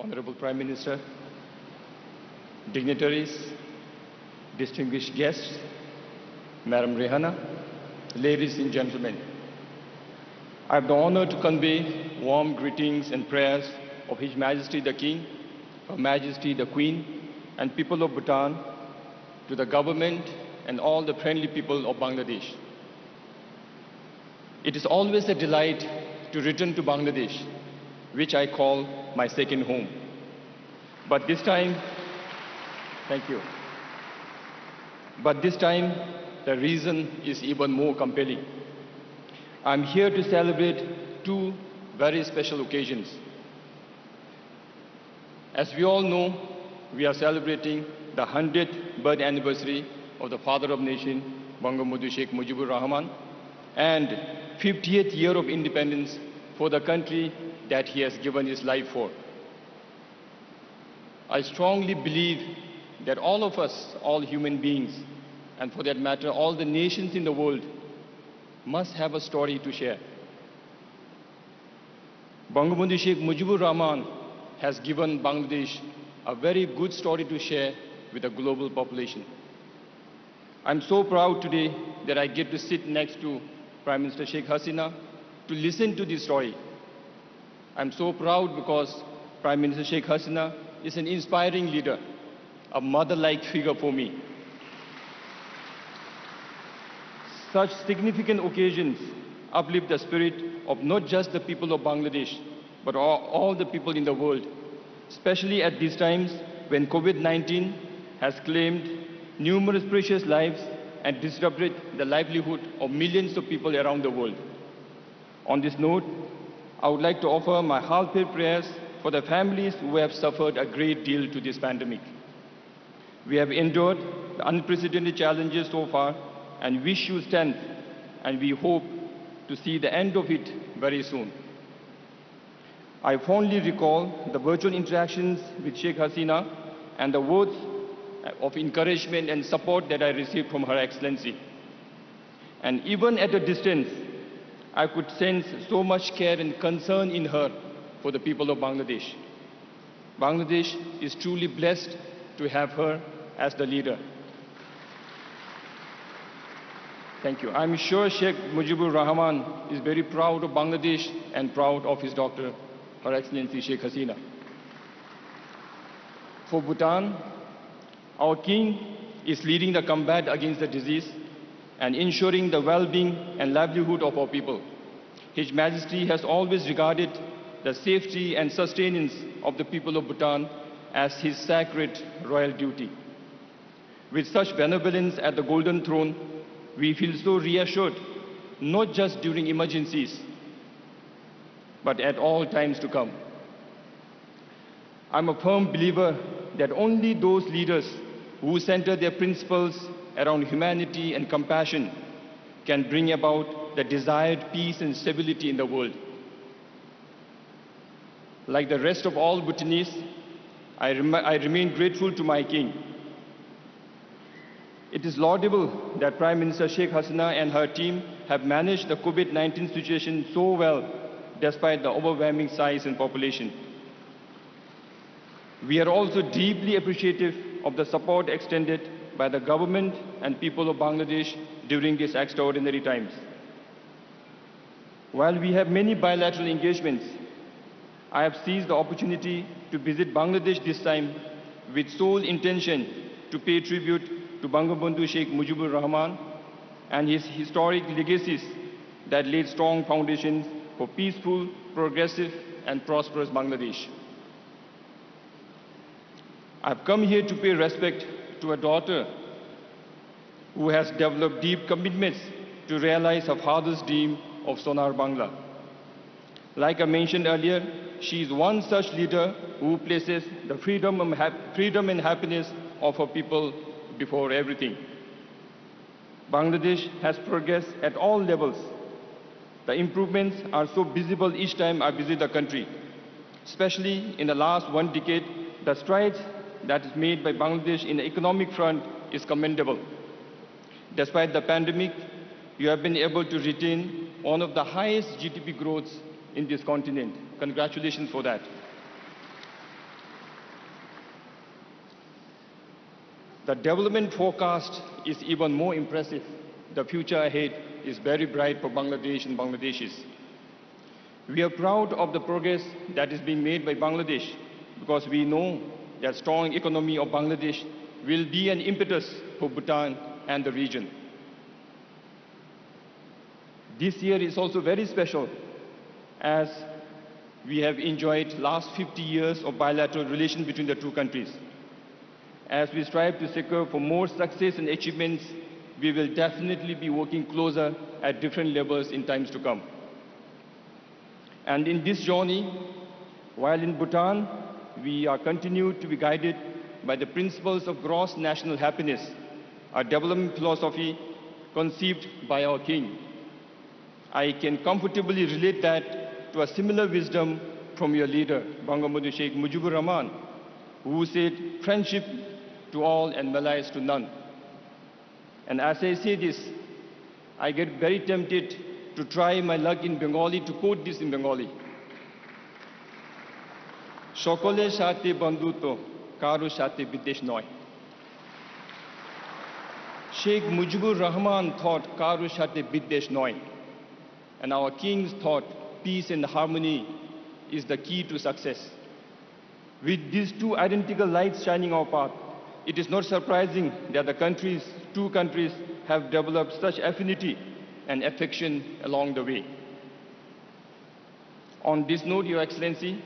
Honorable Prime Minister, dignitaries, distinguished guests, Madam Rehana, ladies and gentlemen, I have the honor to convey warm greetings and prayers of His Majesty the King, Her Majesty the Queen, and people of Bhutan to the government and all the friendly people of Bangladesh. It is always a delight to return to Bangladesh, which I call my second home. But this time, thank you. But this time, the reason is even more compelling. I'm here to celebrate two very special occasions. As we all know, we are celebrating the 100th birth anniversary of the Father of Nation, Bangabandhu Sheikh Mujibur Rahman, and 50th year of independence for the country that he has given his life for. I strongly believe that all of us, all human beings, and for that matter, all the nations in the world, must have a story to share. Bangabandhu Sheikh Mujibur Rahman has given Bangladesh a very good story to share with the global population. I'm so proud today that I get to sit next to Prime Minister Sheikh Hasina to listen to this story. I'm so proud because Prime Minister Sheikh Hasina is an inspiring leader, a mother-like figure for me. Such significant occasions uplift the spirit of not just the people of Bangladesh, but all the people in the world, especially at these times when COVID-19 has claimed numerous precious lives and disrupted the livelihood of millions of people around the world. On this note, I would like to offer my heartfelt prayers for the families who have suffered a great deal to this pandemic. We have endured the unprecedented challenges so far and wish you strength, and we hope to see the end of it very soon. I fondly recall the virtual interactions with Sheikh Hasina and the words of encouragement and support that I received from Her Excellency. And even at a distance, I could sense so much care and concern in her for the people of Bangladesh. Bangladesh is truly blessed to have her as the leader. Thank you. I'm sure Sheikh Mujibur Rahman is very proud of Bangladesh and proud of his daughter, Her Excellency Sheikh Hasina. For Bhutan, our king is leading the combat against the disease and ensuring the well-being and livelihood of our people. His Majesty has always regarded the safety and sustenance of the people of Bhutan as his sacred royal duty. With such benevolence at the Golden Throne, we feel so reassured, not just during emergencies, but at all times to come. I'm a firm believer that only those leaders who center their principles around humanity and compassion can bring about the desired peace and stability in the world. Like the rest of all Bhutanese, I remain grateful to my king. It is laudable that Prime Minister Sheikh Hasina and her team have managed the COVID-19 situation so well despite the overwhelming size and population. We are also deeply appreciative of the support extended by the government and people of Bangladesh during these extraordinary times. While we have many bilateral engagements, I have seized the opportunity to visit Bangladesh this time with sole intention to pay tribute to Bangabandhu Sheikh Mujibur Rahman and his historic legacies that laid strong foundations for peaceful, progressive, and prosperous Bangladesh. I've come here to pay respect to a daughter who has developed deep commitments to realize her father's dream of Sonar Bangla. Like I mentioned earlier, she is one such leader who places the freedom and happiness of her people before everything. Bangladesh has progressed at all levels. The improvements are so visible each time I visit the country. Especially in the last one decade, the strides that is made by Bangladesh in the economic front is commendable. Despite the pandemic, you have been able to retain one of the highest GDP growths in this continent. Congratulations for that. The development forecast is even more impressive. The future ahead is very bright for Bangladesh and Bangladeshis. We are proud of the progress that is being made by Bangladesh because we know that strong economy of Bangladesh will be an impetus for Bhutan and the region. This year is also very special as we have enjoyed last 50 years of bilateral relations between the two countries. As we strive to secure for more success and achievements, we will definitely be working closer at different levels in times to come. And in this journey, while in Bhutan, we are continued to be guided by the principles of gross national happiness, a development philosophy conceived by our king. I can comfortably relate that to a similar wisdom from your leader, Bangamandhu Sheikh Mujibur Rahman, who said, friendship to all and malice to none. And as I say this, I get very tempted to try my luck in Bengali, to quote this in Bengali. Shokole shate bandhuto, karu shate bidesh noy. Sheikh Mujibur Rahman thought karu shate bidesh noy. And our kings thought peace and harmony is the key to success. With these two identical lights shining our path, it is not surprising that the two countries have developed such affinity and affection along the way. On this note, Your Excellency,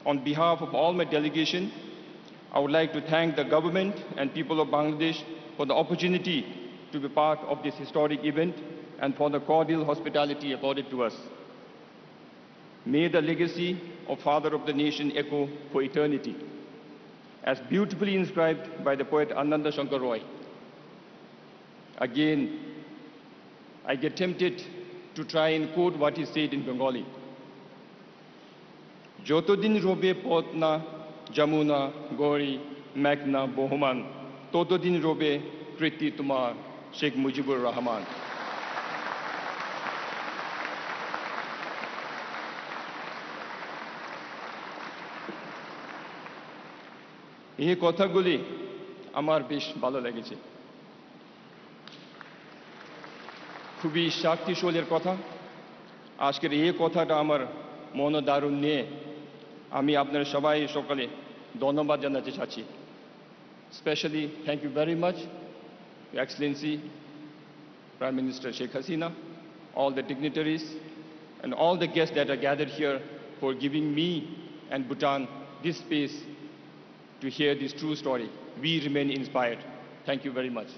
on behalf of all my delegation, I would like to thank the government and people of Bangladesh for the opportunity to be part of this historic event and for the cordial hospitality accorded to us. May the legacy of Father of the Nation echo for eternity, as beautifully inscribed by the poet Ananda Shankar Roy. Again, I get tempted to try and quote what he said in Bengali. Jotodin robe potna jamuna gori magna bohoman, totodin robe kriti tumar Sheikh Mujibur Rahman. এই কথাগুলি আমার বেশ ভালো লেগেছে। খুবই শক্তিশালী কথা। আজকের এই কথাটা আমার মনোদারুণ নিয়ে আমি আপনারা সবাই সকলে ধন্যবাদ জানাতে চাচ্ছি। Especially thank you very much, Your Excellency, Prime Minister Sheikh Hasina, all the dignitaries and all the guests that are gathered here for giving me and Bhutan this space to hear this true story. We remain inspired. Thank you very much.